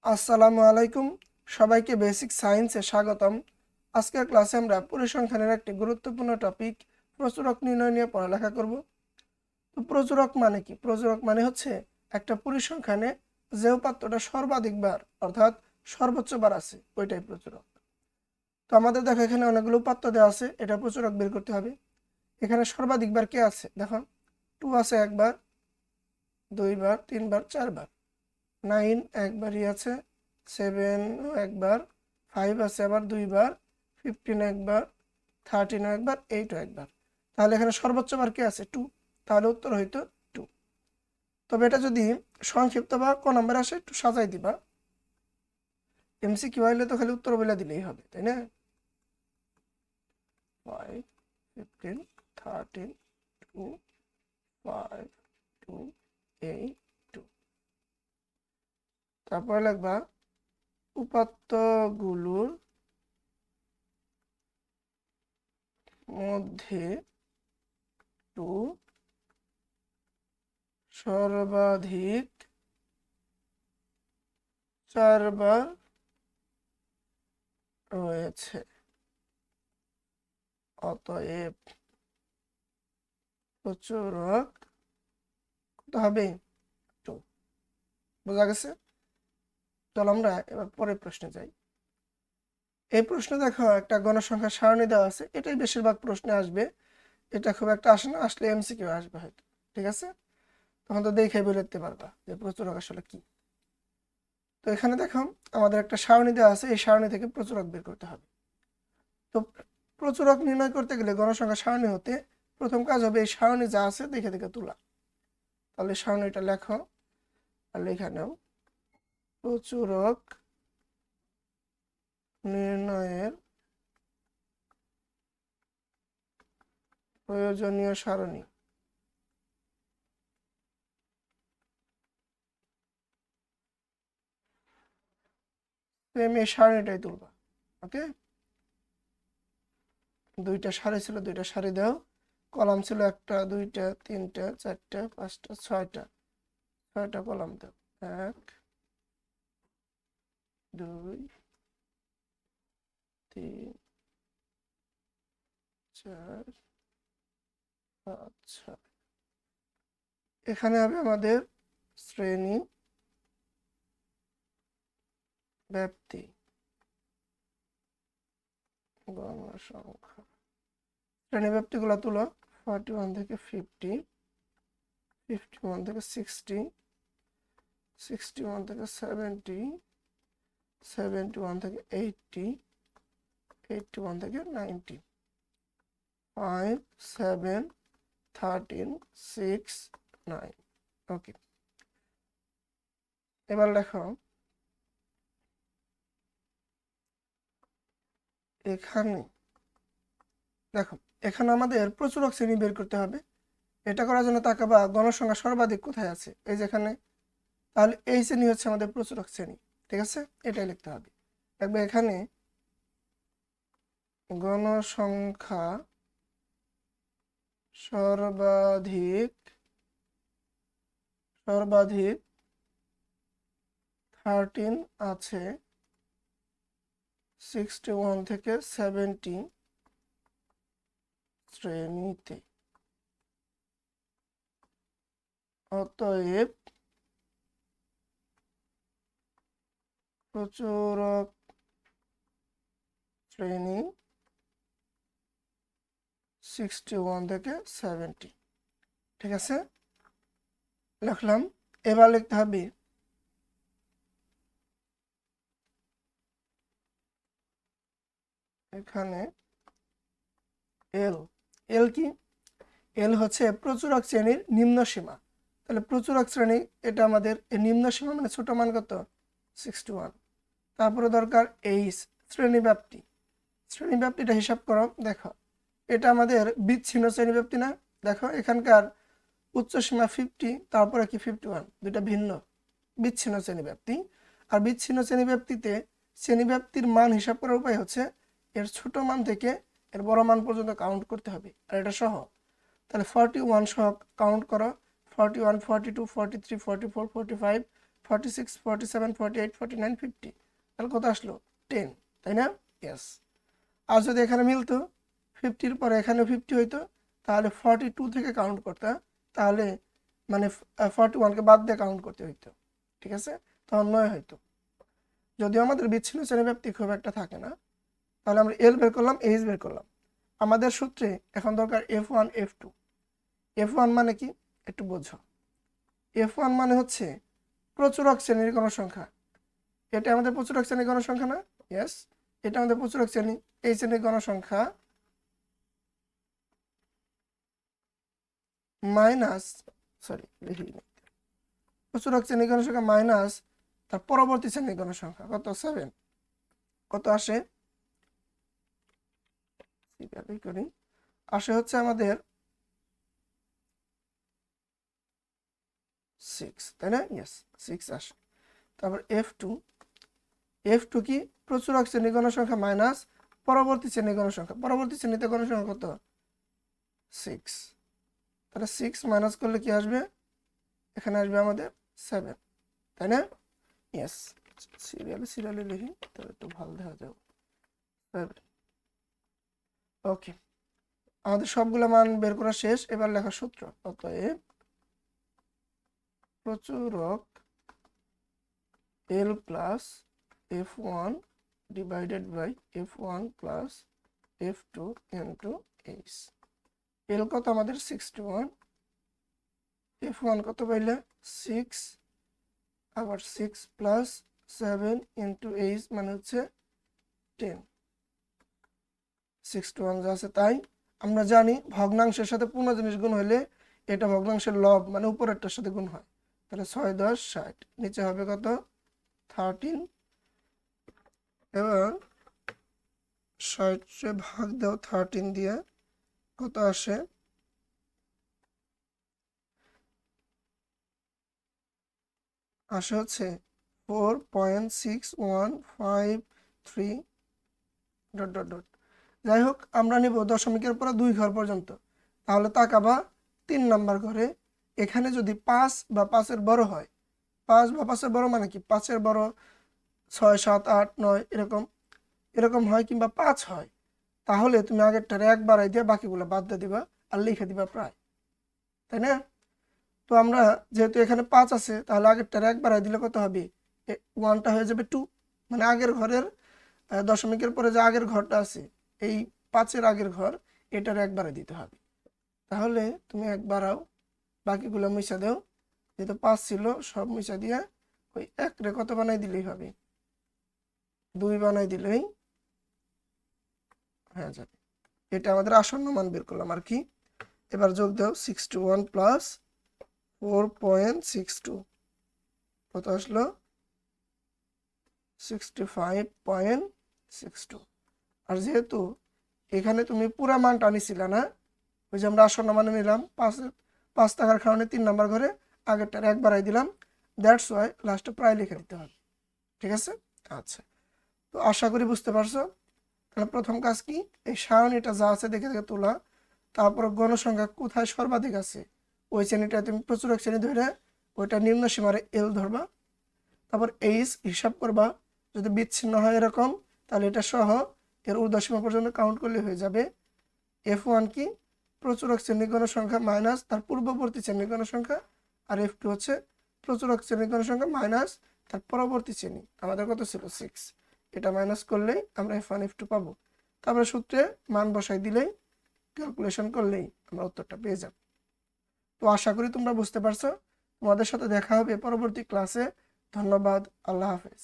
আসসালামু আলাইকুম, সবাইকে বেসিক সায়েন্সে স্বাগতম। আজকের ক্লাসে আমরা পরিসংখ্যানের একটি গুরুত্বপূর্ণ টপিক প্রচুরক নির্ণয় নিয়ে পড়ালেখা করব। তো প্রচুরক মানে কি? প্রচুরক মানে হচ্ছে একটা পরিসংখ্যানে যে উপাত্তটা সর্বাধিক বার অর্থাৎ সর্বোচ্চ বার আছে ওইটাই প্রচুরক। তো আমাদের দেখো এখানে অনেকগুলো উপাত্ত দেওয়া আছে, এটা প্রচুরক বের করতে হবে। এখানে সর্বাধিক বার কে আছে? দেখো 2 আছে একবার, 2 বার, 3 বার, 4 বার। 9 একবারই আছে, 7 একবার, 5 আছে আবার 2 বার, 15 একবার, 13 একবার, 8 একবার। তাহলে এখানে সর্বোচ্চ বার কে আছে? 2। তাহলে উত্তর হইতো 2। তবে এটা যদি সংক্ষিপ্ত বা ক নম্বরে আসে একটু সাজাই দিবা। এমসিকিউ হইলে তো খালি উত্তর বলে দিলেই হবে, তাই না? 5, 15, 13, 2, 5, 2, 8, 2। তারপরে লিখবা উপাত্তগুলোর মধ্যে 2 সর্বাধিক 4 বার রয়েছে, অতএব প্রচুরক কত হবে? 2। বোঝা গেছে? চলো আমরা এবার পরের প্রশ্নে যাই। এই প্রশ্নে দেখো একটা গণসংখ্যার সারণী দেওয়া আছে, এটাই বেশিরভাগ প্রশ্নে আসবে। এটা খুব একটা আসে না, আসলে এমসিকিউ আসবে হয়তো। ঠিক আছে, তখন তো দেখে বেরোতে পারবা যে প্রচুরক আসলে কি। তো এখানে দেখো আমাদের একটা সারণী দেওয়া আছে, এই সারণী থেকে প্রচুরক বের করতে হবে। তো প্রচুরক নির্ণয় করতে গেলে গণসংখ্যা সারণী হতে প্রথম কাজ হবে এই সারণী যা আছে দেখে দেখে তোলা। তাহলে সারণীটা লেখো, আর এখানেও প্রচুরক নির্ণয়ের প্রয়োজনীয় সারণী। সেম এই সারণীটাই তুলবা। ওকে, দুইটা সারি ছিল, দুইটা সারি দাও। কলাম ছিল 1টা 2টা 3টা 4টা 5টা 6টা, 6টা কলাম দাও। 1 2 3 4 5 6। এখানে হবে আমাদের শ্রেণী ব্যাপ্তি গণসংখ্যা। শ্রেণী ব্যাপ্তিগুলো তুলো। 41 থেকে 50, 51 থেকে 60, 61 থেকে 70, 71 থেকে 80, 81 থেকে 90। 5 7 13 6 9। ওকে, এবার লেখো এখানে। দেখো এখানে আমাদের প্রচুরক শ্রেণী বের করতে হবে। এটা করার জন্য তাকাবা গণসংখ্যা সর্বাধিক কোথায় আছে, এই যেখানে। তাহলে এই শ্রেণী হচ্ছে আমাদের প্রচুরক শ্রেণী। ঠিক আছে, এটাই লিখতে হবে। দেখবে এখানে গণসংখ্যা সর্বাধিক 13 আছে 61 থেকে 70 শ্রেণীতে, অতএব প্রচুরক শ্রেণী 61 থেকে 70। ঠিক আছে, লিখলাম। এবার লিখতে হবে এখানে এল। এল কি? এল হচ্ছে প্রচুরক শ্রেণীর নিম্ন সীমা। তাহলে প্রচুরক শ্রেণী এটা আমাদের নিম্ন সীমা মানে ছোট মান কত? 61। তারপরে দরকার এইচ, শ্রেণী ব্যাপ্তি। শ্রেণী ব্যাপ্তিটা হিসাব করো। দেখো এটা আমাদের বিচ্ছিন্ন শ্রেণী ব্যাপ্তি না? দেখো এখানকার উচ্চ সীমা 50, তারপরে কি 51, দুইটা ভিন্ন বিচ্ছিন্ন শ্রেণী ব্যাপ্তি। আর বিচ্ছিন্ন শ্রেণী ব্যাপ্তিতে শ্রেণী ব্যাপ্তির মান হিসাব করার উপায় হচ্ছে এর ছোট মান থেকে এর বড় মান পর্যন্ত কাউন্ট করতে হবে, আর এটা সহ। তাহলে 41 সহ কাউন্ট করো। 41 42 43 44 45 46, 47, 48, 49, 50, তাহলে কত আসলো 10, তাই না? ইয়েস। আর যদি এখানে মিলতো 50-র পরে এখানে 50 হইতো, তাহলে 42 থেকে কাউন্ট করতে, তাহলে মানে 41কে বাদ দিয়ে কাউন্ট করতে হইতো, ঠিক আছে? তখন 9 হইতো। যদিও আমাদের বিচ্ছিন্ন শ্রেণীব্যাপ্তি খুব একটা থাকে না, তাহলে আমরা এল বের করলাম, এইচ বের করলাম। আমাদের সূত্রে এখন দরকার F1 F2। F1 মানে কি একটু বোঝো। F1 মানে হচ্ছে প্রচুরক শ্রেণীর গণসংখ্যা। এটা আমাদের প্রচুরক শ্রেণীর গণসংখ্যা না? ইয়েস, এটা আমাদের প্রচুরক শ্রেণী। এই শ্রেণীর গণসংখ্যা মাইনাস, সরি লিখি, প্রচুরক শ্রেণীর গণসংখ্যা মাইনাস তার পরবর্তী শ্রেণীর গণসংখ্যা কত? 7। কত আসে? করি, আসে হচ্ছে আমাদের 6, তাই না? ইয়েস, 6 আসে। তারপর F2 কি? প্রচুরক শ্রেণীর গণসংখ্যা মাইনাস পরবর্তী শ্রেণীর গণসংখ্যা। পরবর্তী শ্রেণীতে গণসংখ্যা কত? 6। তাহলে 6 মাইনাস করলে কি আসবে? এখানে আসবে আমাদের 7, তাই না? ইয়েস, সিরিয়ালে লিখি তাহলে একটু ভালো দেখা যাবে। 7। ওকে, আমাদের সবগুলো মান বের করা শেষ। এবার লেখা সূত্র। অতএব প্রচুরক L plus F1 divided by F1 plus F2 into H। L কত আমাদের? 61। F1 কত পাইলে? 6, আবার 6 প্লাস 7 ইন্টু H মানে হচ্ছে 10। 61 যা আছে তাই। আমরা জানি ভগ্নাংশের সাথে পূর্ণ জিনিস গুণ হলে এটা ভগ্নাংশের লব মানে উপরেরটার সাথে গুণ হয়। তাহলে 6 10 60, নিচে হবে কত? 13। এবার 60 ভাগ দাও 13 দিয়ে, কত আসে? আসে হচ্ছে 4.6153 ... যাই হোক, আমরা নিব দশমিকের পরে 2 ঘর পর্যন্ত। তাহলে তাকাবা 3 নাম্বার ঘরে। এখানে যদি 5 বা 5-এর বড় হয়, 5 বা 5-এর বড় মানে কি? 5-এর বড় 6 7 8 9 এরকম হয়, কিংবা 5 হয়, তাহলে তুমি আগেরটারে 1 বাড়াই দিয়ে বাকিগুলো বাদ দিয়ে দিবা আর লিখে দিবা প্রায়, তাই না? তো আমরা যেহেতু এখানে 5 আছে, তাহলে আগেরটারে 1 বাড়াই দিলে কত হবে? 1টা হয়ে যাবে 2, মানে আগের ঘরের দশমিকের পরে যে আগের ঘরটা আছে, এই 5-এর আগের ঘর, এটার 1 বাড়াই দিতে হবে। তাহলে তুমি 1 বাড়াও, বাকিগুলো মুছা দাও। যেহেতু 5 ছিল, সব মুছা দিয়ে ওই 1 রে কত বানাই দিলেই হবে? 2 বানাই দিলেই হয়ে যাবে। এটা আমাদের আসন্ন মান বের করলাম আর কি। এবার যোগ দাও 61 প্লাস 4.62, কত আসলো? 65.62। আর যেহেতু এখানে তুমি পুরা মানটা নিছিলা না, ওই যে আমরা আসন্ন মানে নিলাম 5 টাকার কারণে 3 নাম্বার ঘরে আগেরটার 1 বাড়াই দিলাম, দ্যাটস ওয়াই লাস্টে প্রায় লিখে দিতে হবে, ঠিক আছে? আচ্ছা, তো আশা করি বুঝতে পারছো। তাহলে প্রথম কাজ কি? এই সারণীটা যা আছে দেখে দেখে তোলা। তারপর গণসংখ্যা কোথায় সর্বাধিক আছে ওই শ্রেণীটা তুমি প্রচুরক শ্রেণী ধরে ওইটা নিম্ন সীমারে এল ধরবা। তারপর এইচ হিসাব করবা, যদি বিচ্ছিন্ন হয় এরকম, তাহলে এটা সহ এর ঊর্ধ্বসীমা পর্যন্ত কাউন্ট করলে হয়ে যাবে। F1 কি? প্রচুরক শ্রেণীর গণসংখ্যা মাইনাস তার পূর্ববর্তী শ্রেণীর গণসংখ্যা। আর F2 হচ্ছে প্রচুরক শ্রেণীর গণসংখ্যা মাইনাস তার পরবর্তী শ্রেণী। আমাদের কত ছিল? 6। এটা মাইনাস করলেই আমরা F1 F2 পাবো। তারপরে সূত্রে মান বসাই দিলেই, ক্যালকুলেশন করলেই আমরা উত্তরটা পেয়ে যাব। তো আশা করি তোমরা বুঝতে পারছো। তোমাদের সাথে দেখা হবে পরবর্তী ক্লাসে। ধন্যবাদ। আল্লাহ হাফেজ।